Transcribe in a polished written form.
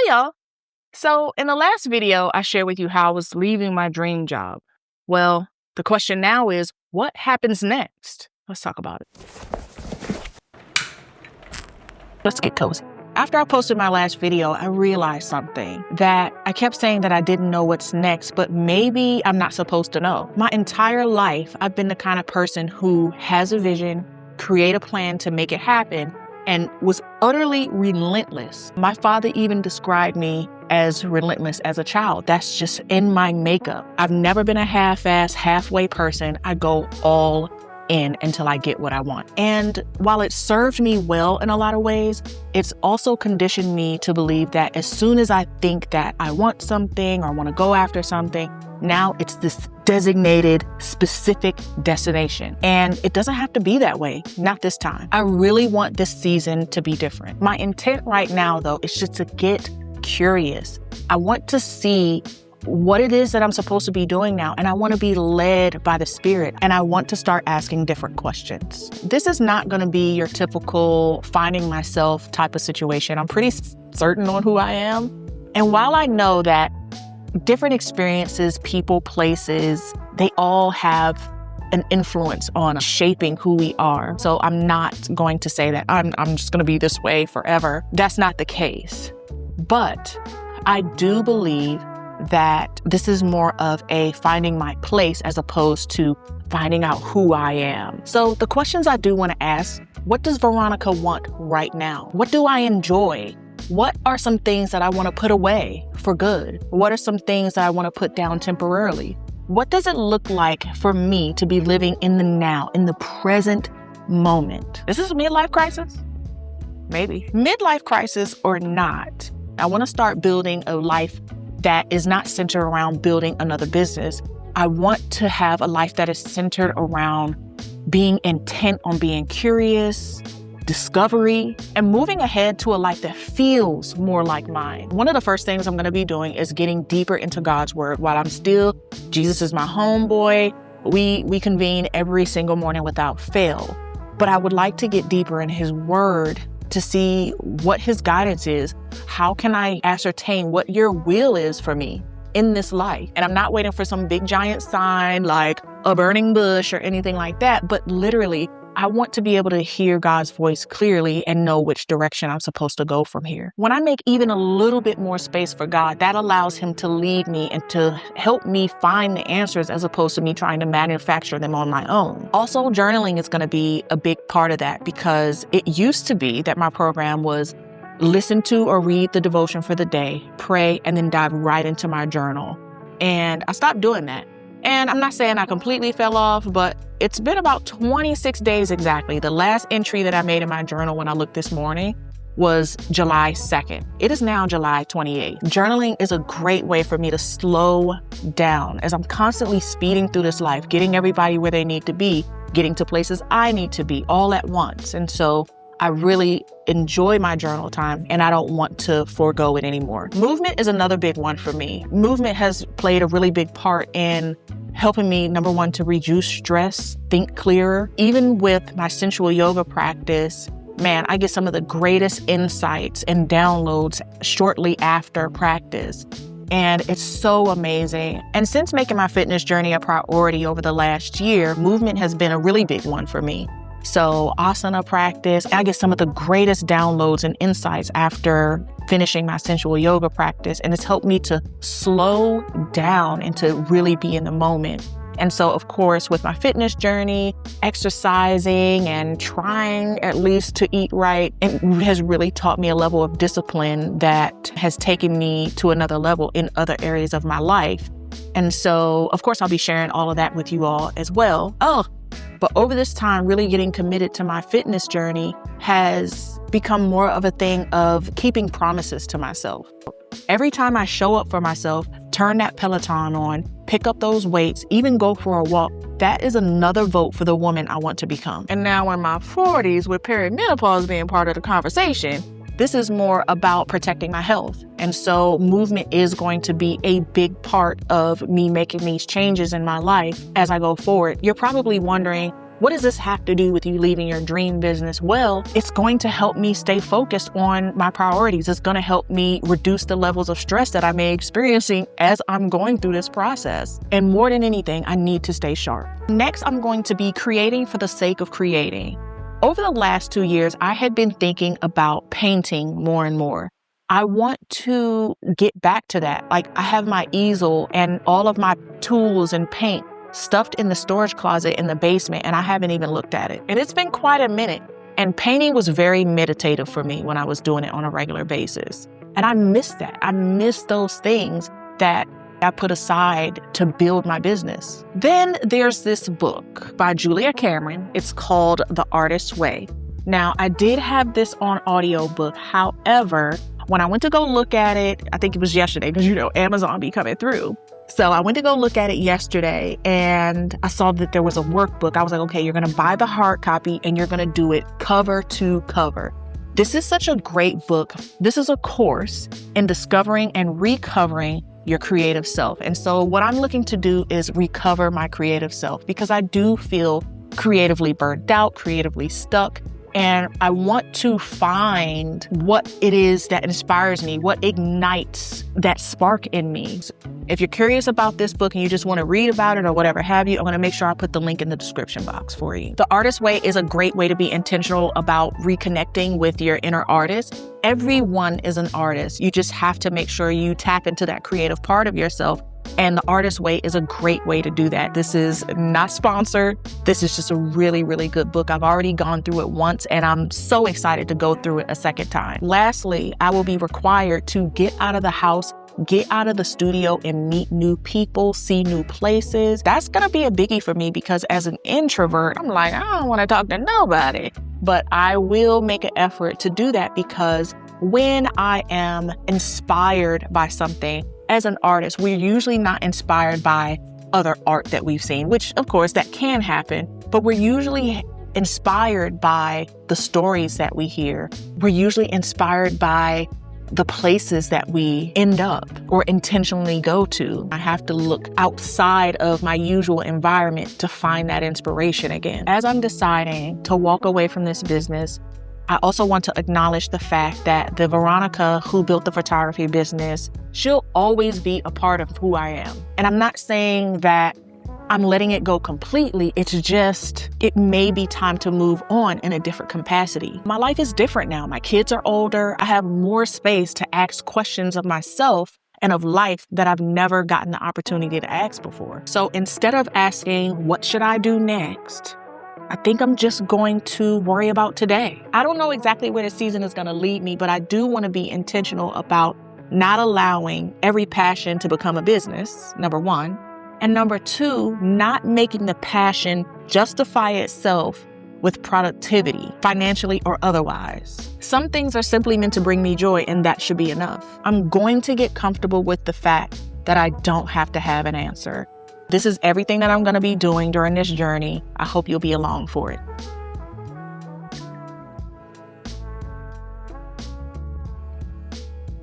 Hey y'all. So in the last video, I shared with you how I was leaving my dream job. Well, the question now is, what happens next? Let's talk about it. Let's get cozy. After I posted my last video, I realized something, that I kept saying that I didn't know what's next, but maybe I'm not supposed to know. My entire life, I've been the kind of person who has a vision, create a plan to make it happen, and was utterly relentless. My father even described me as relentless as a child. That's just in my makeup. I've never been a half-ass, halfway person. I go all in until I get what I want. And while it served me well in a lot of ways, it's also conditioned me to believe that as soon as I think that I want something or want to go after something, now it's this designated, specific destination. And it doesn't have to be that way, not this time. I really want this season to be different. My intent right now, though, is just to get curious. I want to see what it is that I'm supposed to be doing now. And I want to be led by the Spirit. And I want to start asking different questions. This is not going to be your typical finding myself type of situation. I'm pretty certain on who I am. And while I know that different experiences, people, places, they all have an influence on shaping who we are. So I'm not going to say that I'm just going to be this way forever. That's not the case. But I do believe that this is more of a finding my place as opposed to finding out who I am. So the questions I do want to ask, what does Veronica want right now? What do I enjoy? What are some things that I want to put away for good? What are some things that I want to put down temporarily? What does it look like for me to be living in the now, in the present moment? Is this a midlife crisis? Maybe. Midlife crisis or not, I want to start building a life that is not centered around building another business. I want to have a life that is centered around being intent on being curious, discovery, and moving ahead to a life that feels more like mine. One of the first things I'm going to be doing is getting deeper into God's word. While I'm still, Jesus is my homeboy, we convene every single morning without fail. But I would like to get deeper in his word to see what his guidance is. How can I ascertain what your will is for me in this life? And I'm not waiting for some big giant sign like a burning bush or anything like that, but literally, I want to be able to hear God's voice clearly and know which direction I'm supposed to go from here. When I make even a little bit more space for God, that allows him to lead me and to help me find the answers as opposed to me trying to manufacture them on my own. Also, journaling is going to be a big part of that because it used to be that my program was listen to or read the devotion for the day, pray, and then dive right into my journal. And I stopped doing that. And I'm not saying I completely fell off, but it's been about 26 days exactly. The last entry that I made in my journal when I looked this morning was July 2nd. It is now July 28th. Journaling is a great way for me to slow down as I'm constantly speeding through this life, getting everybody where they need to be, getting to places I need to be all at once. And so I really enjoy my journal time and I don't want to forego it anymore. Movement is another big one for me. Movement has played a really big part in helping me, number one, to reduce stress, think clearer. Even with my sensual yoga practice, man, I get some of the greatest insights and downloads shortly after practice. And it's so amazing. And since making my fitness journey a priority over the last year, movement has been a really big one for me. So asana practice, I get some of the greatest downloads and insights after finishing my sensual yoga practice. And it's helped me to slow down and to really be in the moment. And so, of course, with my fitness journey, exercising and trying at least to eat right, it has really taught me a level of discipline that has taken me to another level in other areas of my life. And so, of course, I'll be sharing all of that with you all as well. But over this time, really getting committed to my fitness journey has become more of a thing of keeping promises to myself. Every time I show up for myself, turn that Peloton on, pick up those weights, even go for a walk, that is another vote for the woman I want to become. And now in my 40s, with perimenopause being part of the conversation, this is more about protecting my health. And so movement is going to be a big part of me making these changes in my life as I go forward. You're probably wondering, What does this have to do with you leaving your dream business? Well, it's going to help me stay focused on my priorities. It's going to help me reduce the levels of stress that I may be experiencing as I'm going through this process. And more than anything, I need to stay sharp. Next, I'm going to be creating for the sake of creating. Over the last 2 years, I had been thinking about painting more and more. I want to get back to that. Like, I have my easel and all of my tools and paint stuffed in the storage closet in the basement, and I haven't even looked at it. And it's been quite a minute. And painting was very meditative for me when I was doing it on a regular basis. And I miss that. I miss those things that I put aside to build my business. Then there's this book by Julia Cameron. It's called The Artist's Way. Now, I did have this on audiobook. However, when I went to go look at it, I think it was yesterday, because Amazon be coming through. So I went to go look at it yesterday and I saw that there was a workbook. I was like, okay, you're going to buy the hard copy and you're going to do it cover to cover. This is such a great book. This is a course in discovering and recovering your creative self. And so what I'm looking to do is recover my creative self, because I do feel creatively burnt out, creatively stuck. And I want to find what it is that inspires me, what ignites that spark in me. If you're curious about this book and you just want to read about it or whatever have you, I'm going to make sure I put the link in the description box for you. The Artist's Way is a great way to be intentional about reconnecting with your inner artist. Everyone is an artist. You just have to make sure you tap into that creative part of yourself. And The Artist's Way is a great way to do that. This is not sponsored. This is just a really, really good book. I've already gone through it once and I'm so excited to go through it a second time. Lastly, I will be required to get out of the house, get out of the studio and meet new people, see new places. That's going to be a biggie for me because as an introvert, I'm like, I don't want to talk to nobody. But I will make an effort to do that because when I am inspired by something, as an artist, we're usually not inspired by other art that we've seen, which of course that can happen, but we're usually inspired by the stories that we hear. We're usually inspired by the places that we end up or intentionally go to. I have to look outside of my usual environment to find that inspiration again. As I'm deciding to walk away from this business, I also want to acknowledge the fact that the Veronica who built the photography business, she'll always be a part of who I am. And I'm not saying that I'm letting it go completely. It's just, it may be time to move on in a different capacity. My life is different now. My kids are older. I have more space to ask questions of myself and of life that I've never gotten the opportunity to ask before. So instead of asking, what should I do next? I think I'm just going to worry about today. I don't know exactly where the season is going to lead me, but I do want to be intentional about not allowing every passion to become a business, number one. And number two, not making the passion justify itself with productivity, financially or otherwise. Some things are simply meant to bring me joy, and that should be enough. I'm going to get comfortable with the fact that I don't have to have an answer. This is everything that I'm going to be doing during this journey. I hope you'll be along for it.